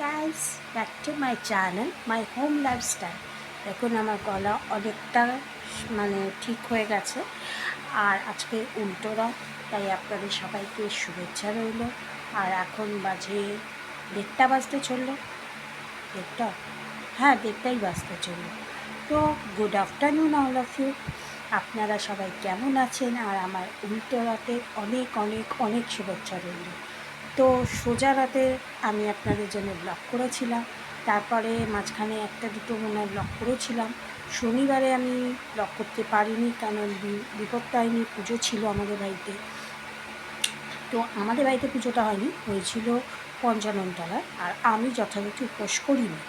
Guys, back to my channel my home lifestyle. দেখুন আমার গলা অনেকটা ঠিক হয়ে গেছে। আর আজকে উল্টোরা, তাই আপনাদের সবাইকে শুভেচ্ছা রইল। আর এখন বাজে 1:30 বাজতে চললো। 1:30, হ্যাঁ 1:30 বাজতে চললো। তো good afternoon all of you. আপনারা সবাই কেমন আছেন? আর আমার উল্টো রাতে অনেক অনেক অনেক শুভেচ্ছা রইল। তো সোজা রাতে আমি আপনাদের জন্য ব্লগ করেছিলাম, তারপরে মাঝখানে একটা দুটো মনে হয় ব্লগ করেছিলাম। শনিবারে আমি ব্লগ করতে পারিনি, কারণ বিপত্তারিণী পুজো ছিল আমাদের বাড়িতে। তো আমাদের বাড়িতে পুজোটা হয়নি, হয়েছিল পঞ্চাননতলায়। আর আমি যথারীতি উপোস করিনি।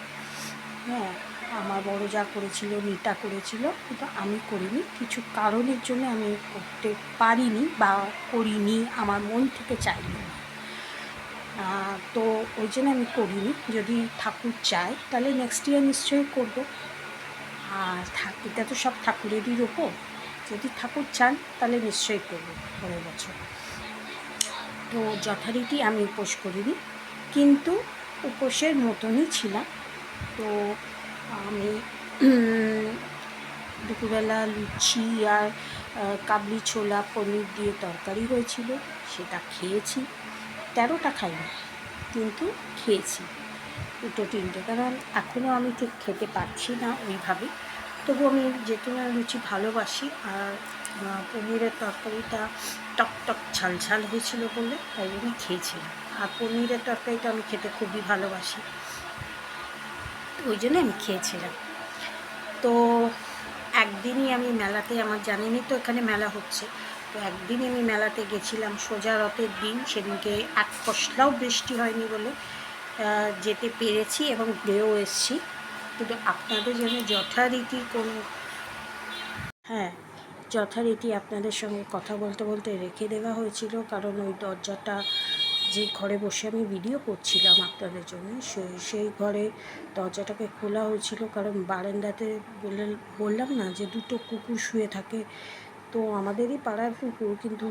হ্যাঁ, আমার বড় যা করেছিল, নিতা করেছিল, কিন্তু আমি করিনি। কিছু কারণের জন্য আমি করতে পারিনি বা করিনি, আমার মন থেকে চাইনি। তো ওই জন্য আমি করিনি। যদি ঠাকুর চায় তাহলে নেক্সট ইয়ার নিশ্চয়ই করবো। আর এটা তো সব ঠাকুরেরই ওপর, যদি ঠাকুর চান তাহলে নিশ্চয়ই করবো পরের বছর। তো যথারীতি আমি উপোস করিনি, কিন্তু উপোসের মতনই ছিলাম। তো আমি দুপুরবেলা লুচি আর কাবলি ছোলা পনির দিয়ে তরকারি হয়েছিল, সেটা খেয়েছি। 13টা খাইনি, কিন্তু খেয়েছি 2-3টে, কারণ এখনও আমি ঠিক খেতে পারছি না ওইভাবে। তবু আমি যেহেতু লুচি ভালোবাসি, আর পনিরের তরকারিটা টক টক ঝাল ঝাল হয়েছিল বলে তাই জন্য খেয়েছিলাম। আর পনিরের তরকারিটা আমি খেতে খুবই ভালোবাসি, ওই জন্য আমি খেয়েছিলাম। তো একদিনই আমি মেলাতে, আমার জানেনই তো এখানে মেলা হচ্ছে, তো একদিনই আমি মেলাতে গেছিলাম সোজা রথের দিন। সেদিনকে এক পশলাও বৃষ্টি হয়নি বলে যেতে পেরেছি এবং ঘুরেও এসেছি। কিন্তু আপনাদের জন্য যথারীতি যথারীতি আপনাদের সঙ্গে কথা বলতে বলতে রেখে দেওয়া হয়েছিল, কারণ ওই দরজাটা, যে ঘরে বসে আমি ভিডিও করছিলাম আপনাদের জন্য, সেই ঘরে দরজাটাকে খোলা হয়েছিল, কারণ বারান্দাতে বললাম না যে দুটো কুকুর শুয়ে থাকে। তো আমাদেরই পাড়ার কুকুর, কিন্তু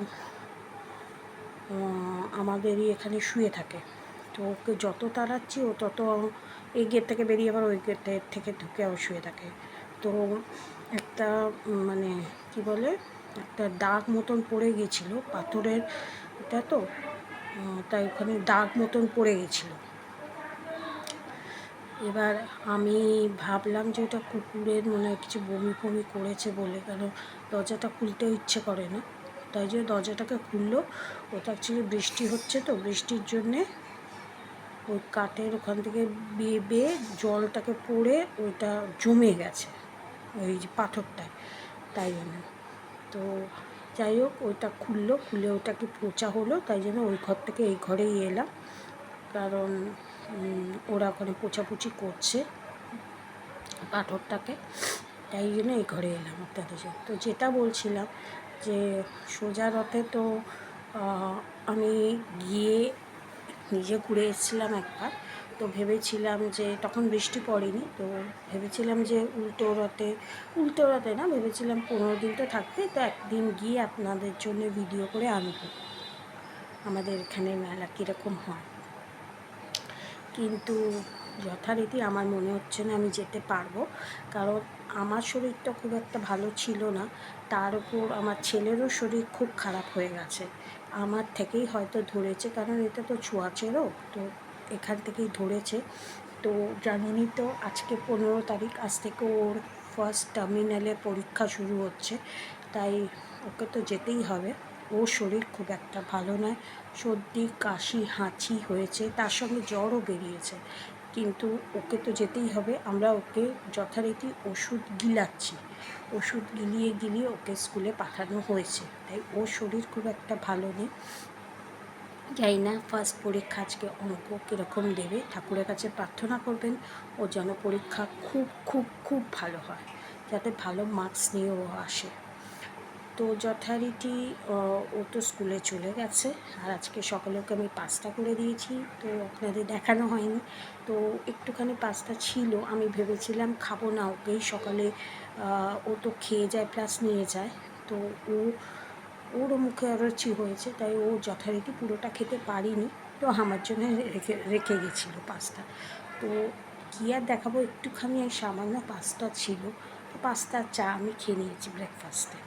আমাদেরই এখানে শুয়ে থাকে। তো ওকে যত তাড়াচ্ছি ও তত এই গেট থেকে বেরিয়ে আবার ওই গেটের থেকে ঢুকে আবার শুয়ে থাকে। তো একটা কি বলে, একটা দাগ মতন পড়ে গেছিলো পাথরের, এটা তো তাই ওখানে দাগ মতন পড়ে গেছিলো। এবার আমি ভাবলাম যে ওটা কুকুরের মনে হয় কিছু বমি ফমি করেছে বলে, কারণ দরজাটা খুলতেও ইচ্ছে করে না, তাই জন্য দরজাটাকে খুললো। ওটা অ্যাকচুয়ালি বৃষ্টি হচ্ছে, তো বৃষ্টির জন্যে ওই কাঠের ওখান থেকে বেয়ে বেয়ে জলটাকে পড়ে ওইটা জমে গেছে ওই যে পাথরটায়, তাই জন্য। তো যাই হোক, ওইটা খুলে ওটাকে পোঁচা হলো, তাই জন্য ওই ঘর থেকে এই ঘরেই এলাম, কারণ ওরা ওখানে পোছাপুছি করছে পাথরটাকে, তাই জন্য এই ঘরে এলাম আপনাদের জন্য। তো যেটা বলছিলাম যে সোজা রথে তো আমি গিয়ে নিজে ঘুরে এসেছিলাম একবার। তো ভেবেছিলাম যে তখন বৃষ্টি পড়েনি, তো ভেবেছিলাম যে উল্টো রথে না, ভেবেছিলাম 15 দিন তো থাকবে, তো একদিন গিয়ে আপনাদের জন্য ভিডিও করে আনবো আমাদের এখানে মেলা কীরকম হয়। কিন্তু যথারীতি আমার মনে হচ্ছে না আমি যেতে পারবো, কারণ আমার শরীরটা খুব একটা ভালো ছিল না, তার উপর আমার ছেলেরও শরীর খুব খারাপ হয়ে গেছে। আমার থেকেই হয়তো ধরেছে, কারণ এটা তো ছোঁয়াচে রোগ, তো এখান থেকেই ধরেছে। তো জানেনই তো আজকে 15 তারিখ, আজ থেকে ওর ফার্স্ট টার্মিনালে পরীক্ষা শুরু হচ্ছে, তাই ওকে তো যেতেই হবে। ওর শরীর খুব একটা ভালো নয়, সর্দি কাশি হাঁচি হয়েছে, তার সঙ্গে জ্বরও বেরিয়েছে, কিন্তু ওকে তো যেতেই হবে। আমরা ওকে যথারীতি ওষুধ গিলাচ্ছি, ওষুধ গিলিয়ে ওকে স্কুলে পাঠানো হয়েছে, তাই ওর শরীর খুব একটা ভালো নেই। জানি না ফার্স্ট পরীক্ষা আজকে অঙ্ক কীরকম দেবে, ঠাকুরের কাছে প্রার্থনা করবেন ও যেন পরীক্ষা খুব খুব খুব ভালো হয়, যাতে ভালো মার্কস নিয়ে ও আসে। তো যথারীতি ও তো স্কুলে চলে গেছে, আর আজকে সকালে ওকে আমি পাস্তা করে দিয়েছি, তো আপনাদের দেখানো হয়নি। তো একটুখানি পাস্তা ছিল, আমি ভেবেছিলাম খাবো না, ওকেই সকালে ও তো খেয়ে যায় প্লাস নিয়ে যায়, তো ওরও মুখে অরুচি হয়েছে, তাই ও যথারীতি পুরোটা খেতে পারিনি। তো আমার জন্য রেখে রেখে গেছিলো পাস্তা। তো কী আর দেখাবো, একটুখানি সামান্য পাস্তা ছিল, তো পাস্তা চা আমি খেয়ে নিয়েছি ব্রেকফাস্টে।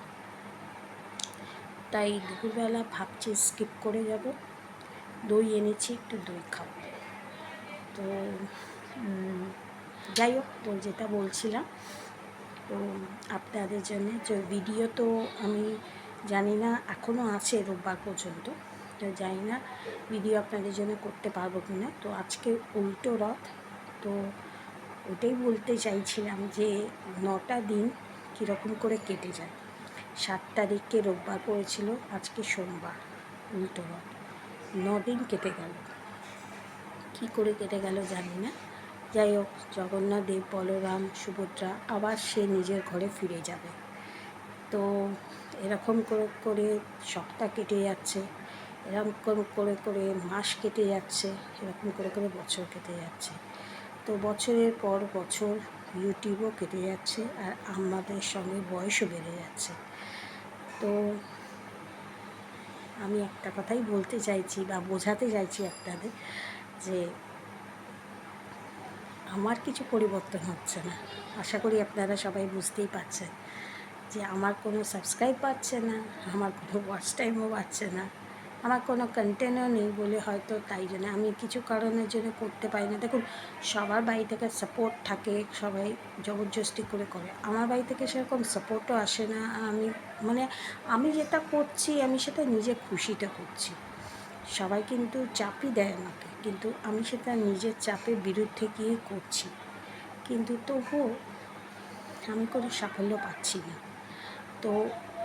তাই দুপুরবেলা ভাবছি স্কিপ করে যাব, দই এনেছি, একটু দই খাবো। তো যাই হোক, তো যেটা বলছিলাম, তো আপনাদের জন্য যে ভিডিও, তো আমি জানি না এখনও আছে রোববার পর্যন্ত, তো জানি না ভিডিও আপনাদের জন্য করতে পারবো কি না। তো আজকে উল্টো রথ, তো ওটাই বলতে চাইছিলাম যে 9টা দিন কীরকম করে কেটে যায়। 7 তারিখে রোববার পড়েছিল, আজকে সোমবার, উল্টো রথ, 9 দিন কেটে গেল। কী করে কেটে গেল জানি না। যাই হোক, জগন্নাথ দেব, বলরাম, সুভদ্রা আবার সে নিজের ঘরে ফিরে যাবে। তো এরকম করে করে সপ্তাহ কেটে যাচ্ছে, এরকম করে করে মাস কেটে যাচ্ছে, এরকম করে করে বছর কেটে যাচ্ছে। তো বছরের পর বছর ইউটিউবও কেটে যাচ্ছে, আর আমাদের সঙ্গে বয়সও বেড়ে যাচ্ছে। তো আমি একটা কথাই বলতে চাইছি বা বোঝাতে চাইছি আপনাদের, যে আমার কিছু পরিবর্তন হচ্ছে না। আশা করি আপনারা সবাই বুঝতেই পারছেন যে আমার কোনো সাবস্ক্রাইব পাচ্ছে না, আমার কোনো ওয়াচ টাইমও পাচ্ছে না, আমার কোনো কন্টেন্টও নেই বলে হয়তো তাই জন্য আমি কিছু কারণের জন্য করতে পারি না। দেখুন, সবার বাড়ি থেকে সাপোর্ট থাকে, সবাই জবরদস্তি করে করে। আমার বাড়ি থেকে সেরকম সাপোর্টও আসে না। আমি যেটা করছি, আমি সেটা নিজে খুশিতে করছি। সবাই কিন্তু চাপই দেয় আমাকে, কিন্তু আমি সেটা নিজের চাপের বিরুদ্ধে গিয়ে করছি, কিন্তু তবুও আমি কোনো সাফল্য পাচ্ছি না। তো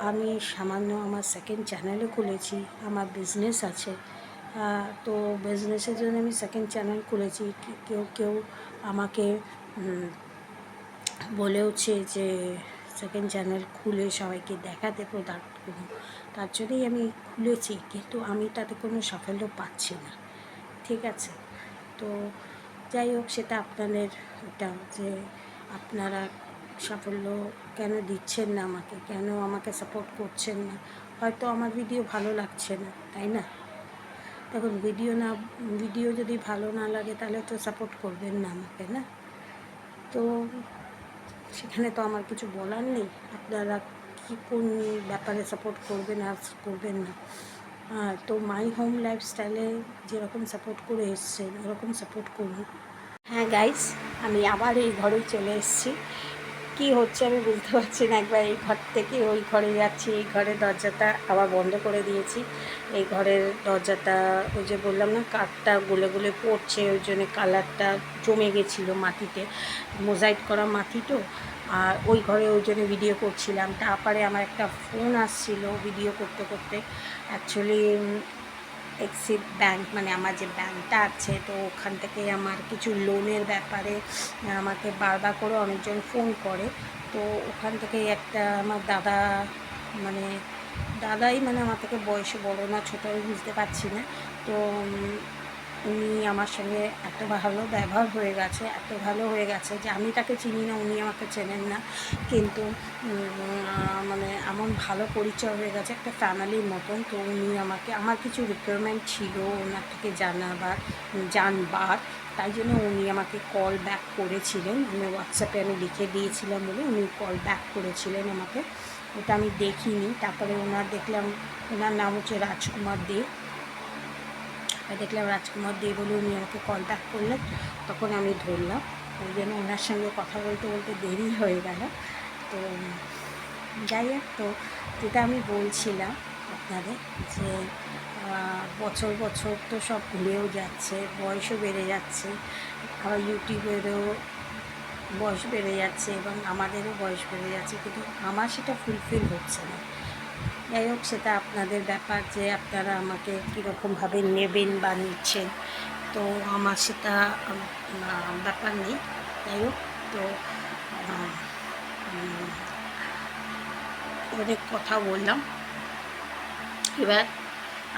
আমি সামান্য আমার সেকেন্ড চ্যানেলও খুলেছি, আমার বিজনেস আছে, তো বিজনেসের জন্য আমি সেকেন্ড চ্যানেল খুলেছি। কেউ কেউ আমাকে বলেওছে যে সেকেন্ড চ্যানেল খুলে সবাইকে দেখাতে, প্রোডাক্ট করুন, তার জন্যই আমি খুলেছি, কিন্তু আমি তাতে কোনো সাফল্য পাচ্ছি না। ঠিক আছে, তো যাই হোক, সেটা আপনাদের ওটা, যে আপনারা সাফল্য কেন দিচ্ছেন না আমাকে, কেন আমাকে সাপোর্ট করছেন না। হয়তো আমার ভিডিও ভালো লাগছে না, তাই না? দেখুন, ভিডিও যদি ভালো না লাগে তাহলে তো সাপোর্ট করবেন না আমাকে, না? তো সেখানে তো আমার কিছু বলার নেই, আপনারা কোন ব্যাপারে সাপোর্ট করবেন আর করবেন না। তো মাই হোম লাইফস্টাইলে যেরকম সাপোর্ট করে এসছেন ওরকম সাপোর্ট করুন। হ্যাঁ গাইস, আমি আবার এই ঘরে চলে এসেছি। কী হচ্ছে আমি বুঝতে পারছি না। একবার এই ঘর থেকে ওই ঘরে যাচ্ছি, এই ঘরের দরজাটা আবার বন্ধ করে দিয়েছি। এই ঘরের দরজাটা, ওই যে বললাম না, কাঠটা গলে গলে পড়ছে, ওই জন্য কালারটা জমে গেছিলো মাটিতে, মোজাইক করা মাটি তো। আর ওই ঘরে ওই জন্য ভিডিও করছিলাম, তারপরে আমার একটা ফোন আসছিলো ভিডিও করতে করতে। অ্যাকচুয়ালি এক্সিস ব্যাঙ্ক, মানে আমার যে ব্যাঙ্কটা আছে, তো ওখান থেকে আমার কিছু লোনের ব্যাপারে আমাকে বারবার করে অনেকজন ফোন করে। তো ওখান থেকে একটা আমার দাদাই আমার থেকে বয়সে বড় না ছোটো আমি বুঝতে পারছি না। তো উনি আমার সঙ্গে এত ভালো ব্যবহার হয়ে গেছে, এত ভালো হয়ে গেছে যে আমি তাকে চিনি না, উনি আমাকে চেনেন না, কিন্তু এমন ভালো পরিচয় হয়ে গেছে, একটা ফ্যামিলির মতন। তো উনি আমাকে, আমার কিছু রিকোয়ারমেন্ট ছিল ওনার থেকে জানবার, তাই জন্য উনি আমাকে কল ব্যাক করেছিলেন। হোয়াটসঅ্যাপে আমি লিখে দিয়েছিলাম বলে উনি কল ব্যাক করেছিলেন আমাকে, ওটা আমি দেখিনি। তারপরে দেখলাম ওনার নাম হচ্ছে রাজকুমার দে, দেখলাম রাজকুমার দে বলে উনি আমাকে কল ব্যাক করলেন, তখন আমি ধরলাম। ওই জন্য ওনার সঙ্গে কথা বলতে বলতে দেরি হয়ে গেল। তো যাই হোক, তো যেটা আমি বলছিলাম আপনাদের, যে বছর বছর তো সব ভুলেও যাচ্ছে, বয়সও বেড়ে যাচ্ছে, আবার ইউটিউবেরও বয়স বেড়ে যাচ্ছে এবং আমাদেরও বয়স বেড়ে যাচ্ছে, কিন্তু আমার সেটা ফুলফিল হচ্ছে না। যাই হোক, সেটা আপনাদের ব্যাপার, যে আপনারা আমাকে কীরকমভাবে নেবেন বা নিচ্ছেন, তো আমার সেটা ব্যাপার নেই। যাই হোক, তো অনেক কথা বললাম। এবার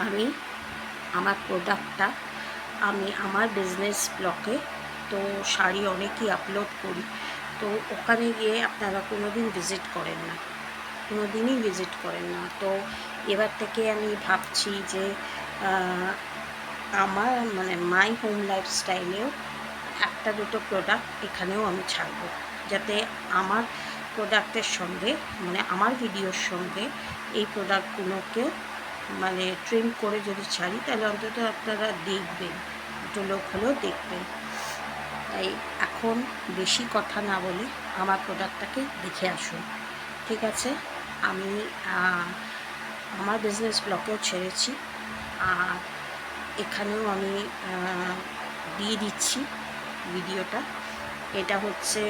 আমি আমার প্রোডাক্টটা আমি আমার বিজনেস ব্লগে, তো শাড়ি অনেকই আপলোড করি, তো ওখানে গিয়ে আপনারা কোনো দিন ভিজিট করেন না, কোনো দিনই ভিজিট করেন না। তো এবার থেকে আমি ভাবছি যে আমার মানে মাই হোম লাইফস্টাইলেও একটা দুটো প্রোডাক্ট এখানেও আমি ছাড়বো, যাতে আমার প্রোডাক্টের সঙ্গে মানে আমার ভিডিওর সঙ্গে এই প্রোডাক্টগুলোকে মানে ট্রেন করে যদি ছাড়ি, তাহলে অন্তত আপনারা দেখবেন, দুটো লোক হলেও দেখবেন। তাই এখন বেশি কথা না বলে আমার প্রোডাক্টটাকে দেখে আসুন, ঠিক আছে? আমি আমার বিজনেস ব্লগেও ছেড়েছি, আর এখানেও আমি দিয়ে দিচ্ছি ভিডিওটা। এটা হচ্ছে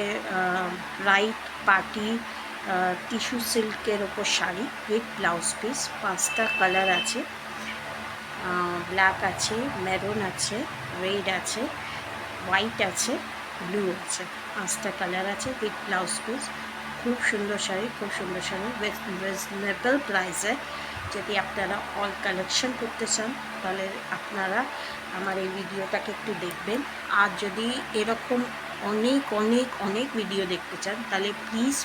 রাইট পার্টি টিস্যু সিল্কের ওপর শাড়ি উইথ ব্লাউজ পিস। 5টা কালার আছে, ব্ল্যাক আছে, মেরুন আছে, রেড আছে, হোয়াইট আছে, ব্লু আছে। 5টা কালার আছে উইথ ব্লাউজ পিস। খুব সুন্দর শাড়ি, খুব সুন্দর শাড়ি, রিজনেবল প্রাইসে। যদি আপনারা অল কালেকশন করতে চান, তাহলে আপনারা আমার এই ভিডিওটাকে একটু দেখবেন। আর যদি এরকম অনেক অনেক অনেক ভিডিও দেখতে চান, তাহলে প্লিজ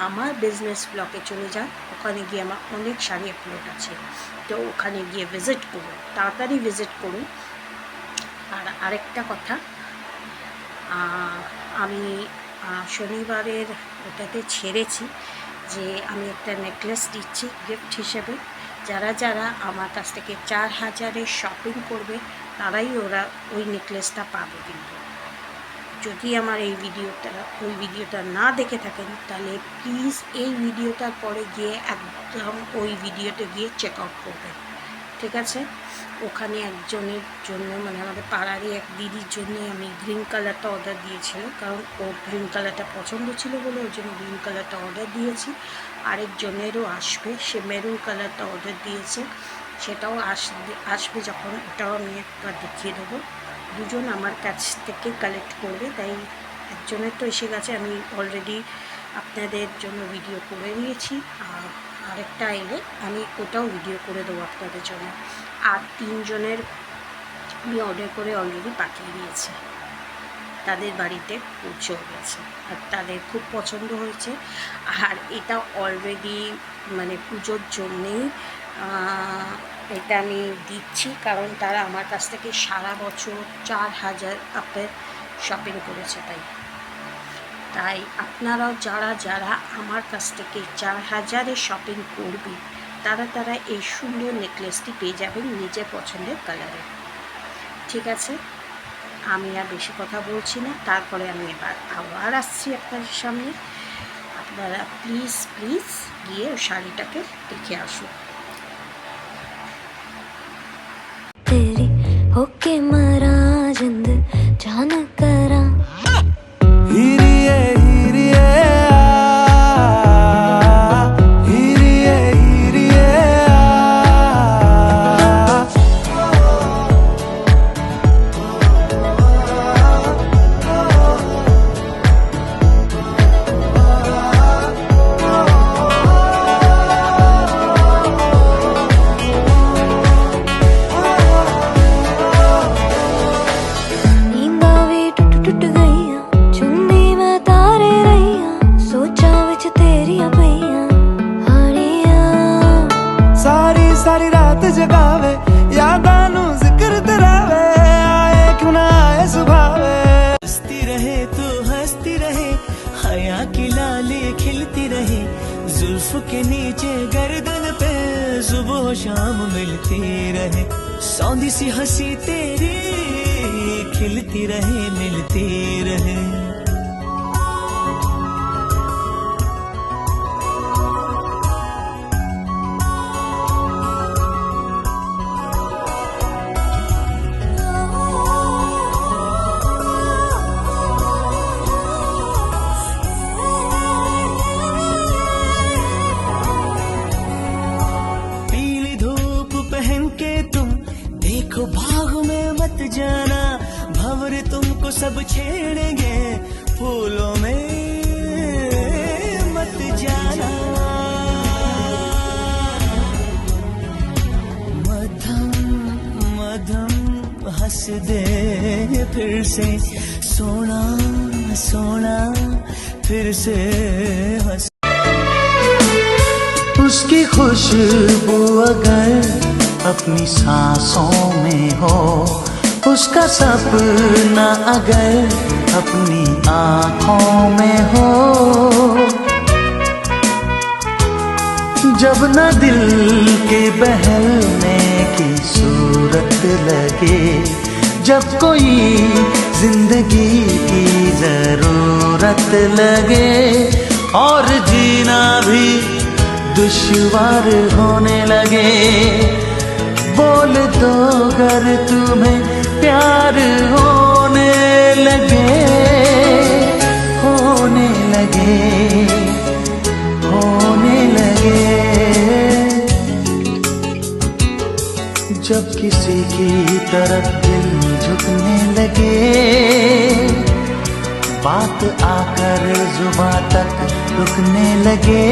আমার বিজনেস ব্লগে চলে যান। ওখানে গিয়ে আমার অনেক শাড়ি আপলোড আছে, তো ওখানে গিয়ে ভিজিট করুন, তাড়াতাড়ি ভিজিট করুন। আর আরেকটা কথা, আমি শনিবারের ওটাতে ছেড়েছি যে আমি একটা নেকলেস দিচ্ছি গিফট হিসেবে। যারা যারা আমার কাছ থেকে 4000-এর শপিং করবে, তারাই ওই নেকলেসটা পাবে। কিন্তু যদি আমার ওই ভিডিওটা না দেখে থাকেন, তাহলে প্লিজ এই ভিডিওটার পরে গিয়ে একদম ওই ভিডিওতে গিয়ে চেক আউট করবেন, ঠিক আছে? ওখানে একজনের জন্য মানে আমাদের পাড়ারই এক দিদির জন্য আমি গ্রিন কালারটা অর্ডার দিয়েছিলাম, কারণ ওর গ্রিন কালারটা পছন্দ ছিল বলে ওর জন্য গ্রিন কালারটা অর্ডার দিয়েছি। আরেকজনেরও আসবে, সে মেরুন কালারটা অর্ডার দিয়েছে, সেটাও আসবে যখন, ওটাও আমি একবার দেখিয়ে দেবো। দুজন আমার কাছ থেকে কালেক্ট করবে, তাই একজনের তো এসে গেছে, আমি অলরেডি আপনাদের জন্য ভিডিও করে নিয়েছি। আর আরেকটা এলে আমি ওটাও ভিডিও করে দেবো আপনাদের জন্য। আর 3 জনের আমি অর্ডার করে অলরেডি পাঠিয়ে দিয়েছি, তাদের বাড়িতে পৌঁছেও গেছে, আর তাদের খুব পছন্দ হয়েছে। আর এটা অলরেডি মানে পুজোর জন্যেই এটা আমি দিচ্ছি, কারণ তারা আমার কাছ থেকে সারা বছর 4000 আপের শপিং করেছে। তাই আপনারাও যারা আমার কাছ থেকে 4000-এর শপিং করবে, তারা এই সুন্দর নেকলেসটি পেয়ে যাবেন নিজের পছন্দের কালারে, ঠিক আছে? আমি আর বেশি কথা বলছি না, তারপরে আমি এবার আবার আসছি আপনাদের সামনে। আপনারা প্লিজ গিয়ে ওই শাড়িটাকে দেখে আসুন। तेरी होके मरा जिंद जान करा सारी रात जगावे यादां नू जिक्र तरावे, आए क्यों ना आए सुभावे। हंसती रहे तू हंसती रहे, हया की लाली खिलती रहे, जुल्फ के नीचे गर्दन पे सुबह शाम मिलती रहे, सौंधी सी हंसी तेरी खिलती रहे मिलती रहे। देखो भाग में मत जाना, भंवर तुमको सब छेड़ेंगे, फूलों में मत जाना। मधम मधम हंस दे फिर से, सोना सोना फिर से हंस। उसकी खुशबू अगर अपनी सांसों में हो, उसका सपना अगर अपनी आँखों में हो, जब न दिल के बहलने की सूरत लगे, जब कोई जिंदगी की जरूरत लगे और जीना भी दुश्वार होने लगे, बोल दो अगर तुम्हें प्यार होने लगे, होने लगे, होने लगे। जब किसी की तरफ दिल झुकने लगे, बात आकर जुबां तक रुकने लगे।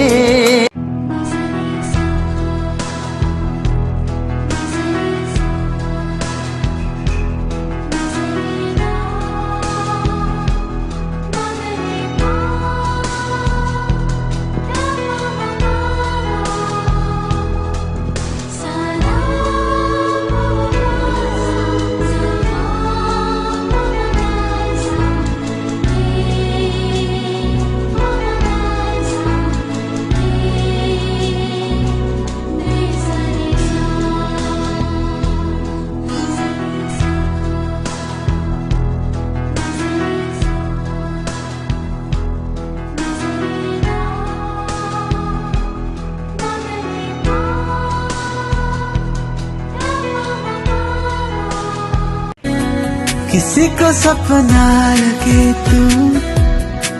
किसी को सपना लगे तू,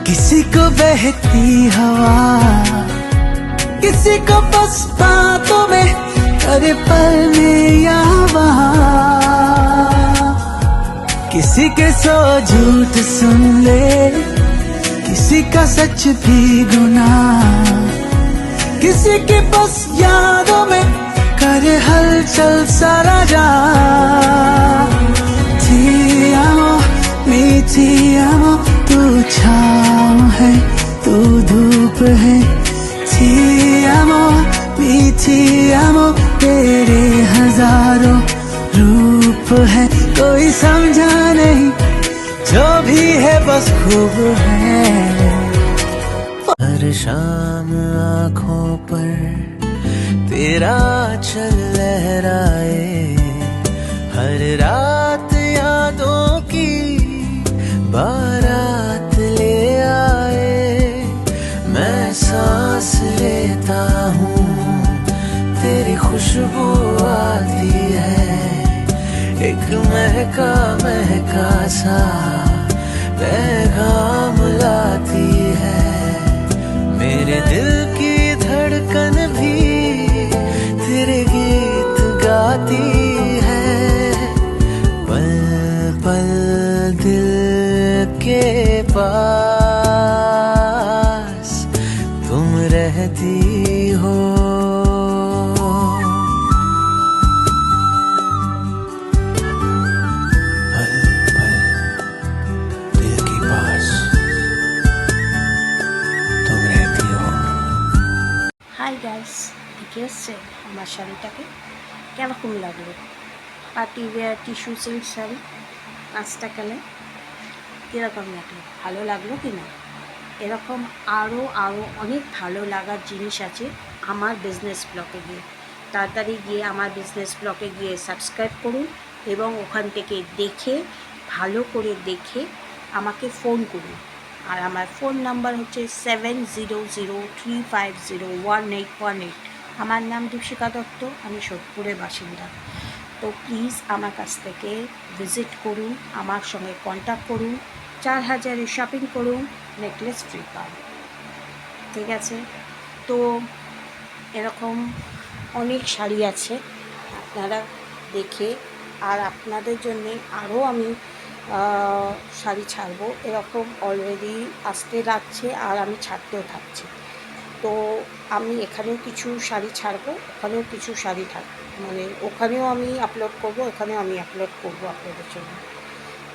किसी को बहती हवा, किसी को बस बातों में करे पल में या वहाँ, किसी के सो झूठ सुन ले, किसी का सच भी गुनाह, किसी के बस यादों में करे हलचल सारा जहां। मीठी आमो तू छाँव है, तू धूप है, मीठी आमो तेरे हजारों रूप है, कोई समझा नहीं जो भी है बस खूब है। हर शाम आँखों पर तेरा चल लहराए, हर रात यादों की बारात ले आए, मैं सांस लेता हूँ तेरी खुशबू आती है, एक महका महका सा पैगाम लाती है, मेरे दिल की धड़कन भी तेरे गीत गाती है, पल पल दिल के पास तुम रहती हो। पल पल दिल के पास तुम रहती हो। হাই গাইস, দেখে এসছে আমার শাড়িটাকে কেরকম লাগলো? Party wear tissue silk sari 5 টাকালে কীরকম লাগলো? ভালো লাগলো কি না? এরকম আরও অনেক ভালো লাগার জিনিস আছে আমার বিজনেস ব্লগে গিয়ে। তাড়াতাড়ি গিয়ে আমার বিজনেস ব্লগে গিয়ে সাবস্ক্রাইব করুন এবং ওখান থেকে দেখে ভালো করে দেখে আমাকে ফোন করুন। আর আমার ফোন নাম্বার হচ্ছে 7003501818। আমার নাম দীপশিকা দত্ত, আমি সোদপুরের বাসিন্দা। তো প্লিজ আমার কাছ থেকে ভিজিট করুন, আমার সঙ্গে কন্ট্যাক্ট করুন, 4000-এ শপিং করুন, নেকলেস ফ্রি পাবেন। ঠিক আছে? তো এরকম অনেক শাড়ি আছে, আপনারা দেখে, আর আপনাদের জন্যে আরও আমি শাড়ি ছাড়বো, এরকম অলরেডি আসতে লাগছে আর আমি ছাড়তেও থাকছি। তো আমি এখানেও কিছু শাড়ি ছাড়বো, ওখানেও কিছু শাড়ি থাকবে, মানে ওখানেও আমি আপলোড করবো, এখানেও আমি আপলোড করবো আপনাদের জন্য।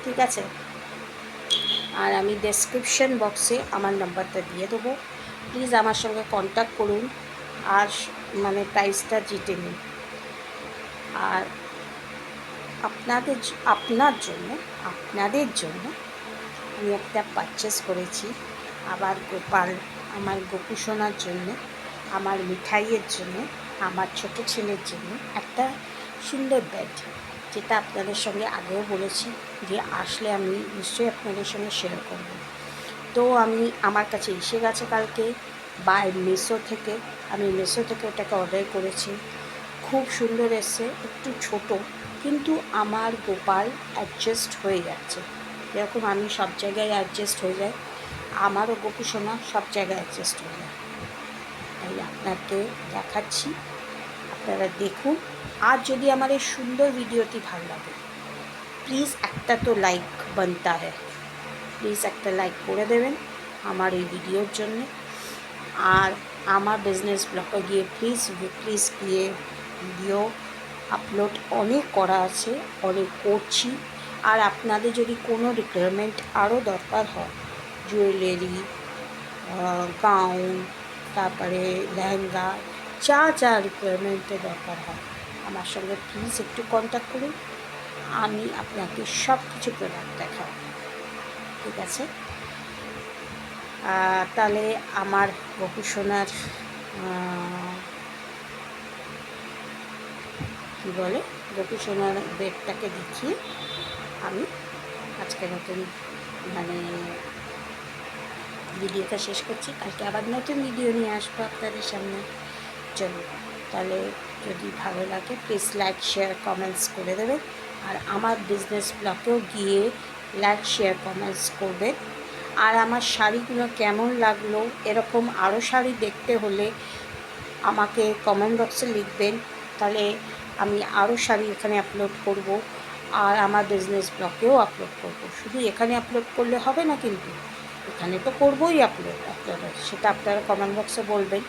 ঠিক আছে? আর আমি ডেসক্রিপশন বক্সে আমার নাম্বারটা দিয়ে দেবো, প্লিজ আমার সঙ্গে কন্ট্যাক্ট করুন আর মানে প্রাইসটা জিতে নিন। আর আপনাদের জন্য আমি একটা পারচেস করেছি। আবার আমার গোপু সোনার জন্য, আমার মিঠাইয়ের জন্য, আমার ছোট ছেলের জন্য একটা সুন্দর বেড, যেটা আপনাদের সঙ্গে আগেও বলেছি যে আসলে আমি নিশ্চয়ই আপনাদের সঙ্গে শেয়ার করব। তো আমার কাছে এসে গেছে কালকে মেসো থেকে ওটাকে অর্ডার করেছি। খুব সুন্দর এসছে, একটু ছোট, কিন্তু আমার গোপাল অ্যাডজাস্ট হয়ে যাচ্ছে। যেরকম আমি সব জায়গায় অ্যাডজাস্ট হয়ে যায়, আমারও গোপু সোনা সব জায়গায় অ্যাডজাস্ট হয়ে যায়। তাই আপনাকে দেখাচ্ছি, আপনারা দেখুন। আর যদি আমার এই সুন্দর ভিডিওটি ভালো লাগে, প্লিজ একটা তো লাইক বানতা হ্যায়, প্লিজ একটা লাইক করে দেবেন আমার এই ভিডিওর জন্য। আর আমার বিজনেস ব্লগে গিয়ে প্লিজ গিয়ে ভিডিও আপলোড অনেক করা আছে, অনেক করছি। আর আপনাদের যদি কোনো রিকোয়ারমেন্ট আরও দরকার হয়, জুয়েলারি, গাউন, তারপরে লেহেঙ্গা, যা রিকোয়ারমেন্টের দরকার হয়, আমার সঙ্গে প্লিজ একটু কন্ট্যাক্ট করুন। আমি আপনাকে সব কিছু প্রোডাক্ট দেখাবো, ঠিক আছে? তাহলে আমার গোপু সোনার গোপু সোনার বেডটাকে দেখিয়ে আমি আজকে নতুন ভিডিওটা শেষ করছি। কালকে আবার নতুন ভিডিও নিয়ে আসবো আপনাদের সামনে। চলো, তাহলে যদি ভালো লাগে প্লিজ লাইক, শেয়ার, কমেন্টস করে দেবেন। আর আমার বিজনেস ব্লগেও গিয়ে লাইক, শেয়ার, কমেন্টস করবেন। আর আমার শাড়িগুলো কেমন লাগলো, এরকম আরও শাড়ি দেখতে হলে আমাকে কমেন্ট বক্সে লিখবেন, তাহলে আমি আরও শাড়ি এখানে আপলোড করব। আর আমার বিজনেস ব্লগেও আপলোড করব। শুধু এখানে আপলোড করলে হবে না, কিন্তু এখানে তো করবোই আপলোড, সেটা আপনারা কমেন্ট বক্সে বলবেন।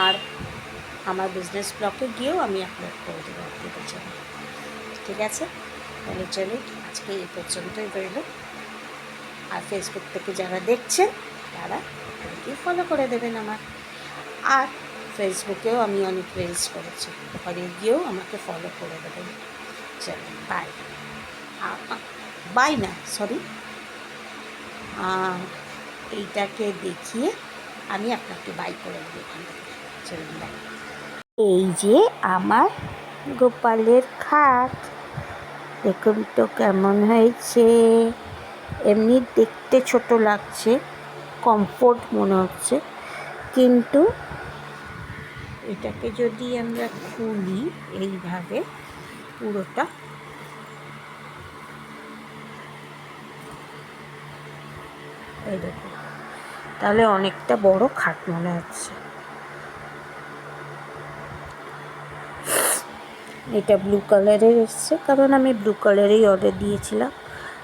আর আমার বিজনেস ব্লগে গিয়েও আমি আপলোড করে দেবো আপনাদের জন্য, ঠিক আছে? তাহলে চলুন, আজকে এই পর্যন্তই রইল। আর ফেসবুক থেকে যারা দেখছেন তারা আমাকে ফলো করে দেবেন আমার। আর ফেসবুকেও আমি অনেক রিলস করেছি, ওখানে গিয়েও আমাকে ফলো করে দেবেন। চলুন, বাই না, সরি, এইটাকে দেখিয়ে আমি আপনাকে বাই করে দেবো এখান থেকে। চলুন, বাই। এই যে আমার গোপালের খাট, দেখুন তো কেমন হয়েছে। এমনি দেখতে ছোট লাগছে, কমফোর্ট মনে হচ্ছে, কিন্তু এটাকে যদি আমরা খুলি এইভাবে পুরোটা, এই দেখুন, তাহলে অনেকটা বড় খাট মনে হচ্ছে। এটা ব্লু কালারের এসছে, কারণ আমি ব্লু কালারেই অর্ডার দিয়েছিলাম।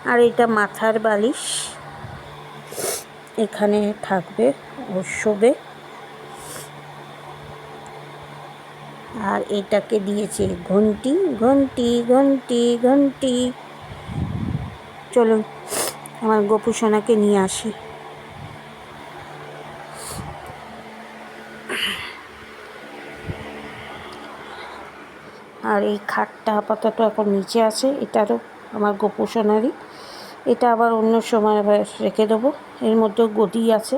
আর এটা মাথার বালিশ, এখানে থাকবে, ও শোবে। আর এটাকে দিয়েছে ঘন্টি ঘন্টি ঘন্টি ঘন্টি। চলুন, আমার গোপু সোনাকে নিয়ে আসি। আর এই খাটটা আপাতত এখন নিচে আছে, এটারও আমার গোপু সোনারই। এটা আবার অন্য সময় আবার রেখে দেবো, এর মধ্যেও গদি আছে।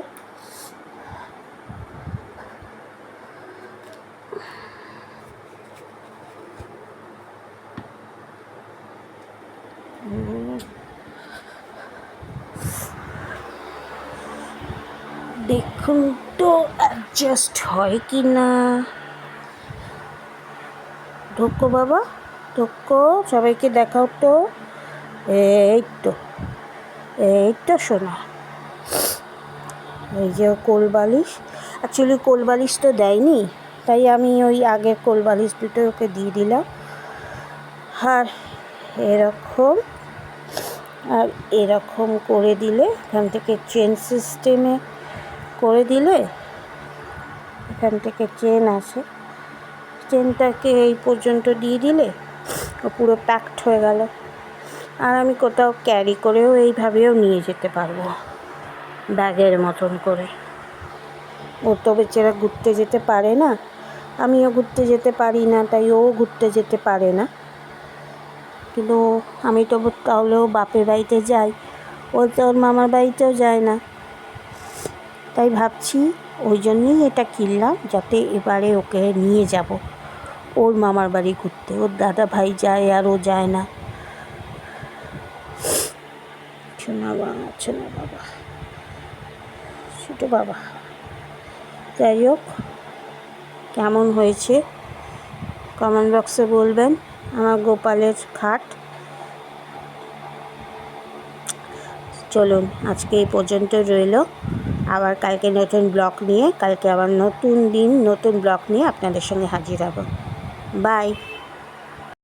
দেখুন তো অ্যাডজাস্ট হয় কি না। ঢোকো বাবা, ঢোকো, সবাইকে দেখাও তো। এই তো শোনা, এই যে কোল বালিশ। অ্যাকচুয়ালি কোল বালিশ তো দেয়নি, তাই আমি ওই আগের কোল বালিশ দুটো ওকে দিয়ে দিলাম। আর এরকম করে দিলে, এখান থেকে চেন সিস্টেমে করে দিলে, এখান থেকে চেন আসে, চেনটাকে এই পর্যন্ত দিয়ে দিলে ও পুরো প্যাকড হয়ে গেল। আর আমি কোথাও ক্যারি করেও এইভাবেও নিয়ে যেতে পারবো, ব্যাগের মতন করে। ও তো বেচারা ঘুরতে যেতে পারে না, আমিও ঘুরতে যেতে পারি না, তাই ও ঘুরতে যেতে পারে না। কিন্তু আমি তো তাহলেও বাপের বাড়িতে যাই, ও তো ওর মামার বাড়িতেও যায় না। তাই ভাবছি ওই জন্যই এটা কিনলাম, যাতে এবারে ওকে নিয়ে যাব ওর মামার বাড়ি ঘুরতে। ওর দাদা ভাই যায় আর ও যায় না। শোনা বাবা, ছোটো বাবা। যাই হোক, কেমন হয়েছে কমেন্ট বক্সে বলবেন। আমার গোপালের খাট। চলুন আজকে এই পর্যন্ত রইল। আবার কালকে নতুন ব্লগ নিয়ে, কালকে আবার নতুন দিন নতুন ব্লগ নিয়ে আপনাদের সঙ্গে হাজির হব। বাই।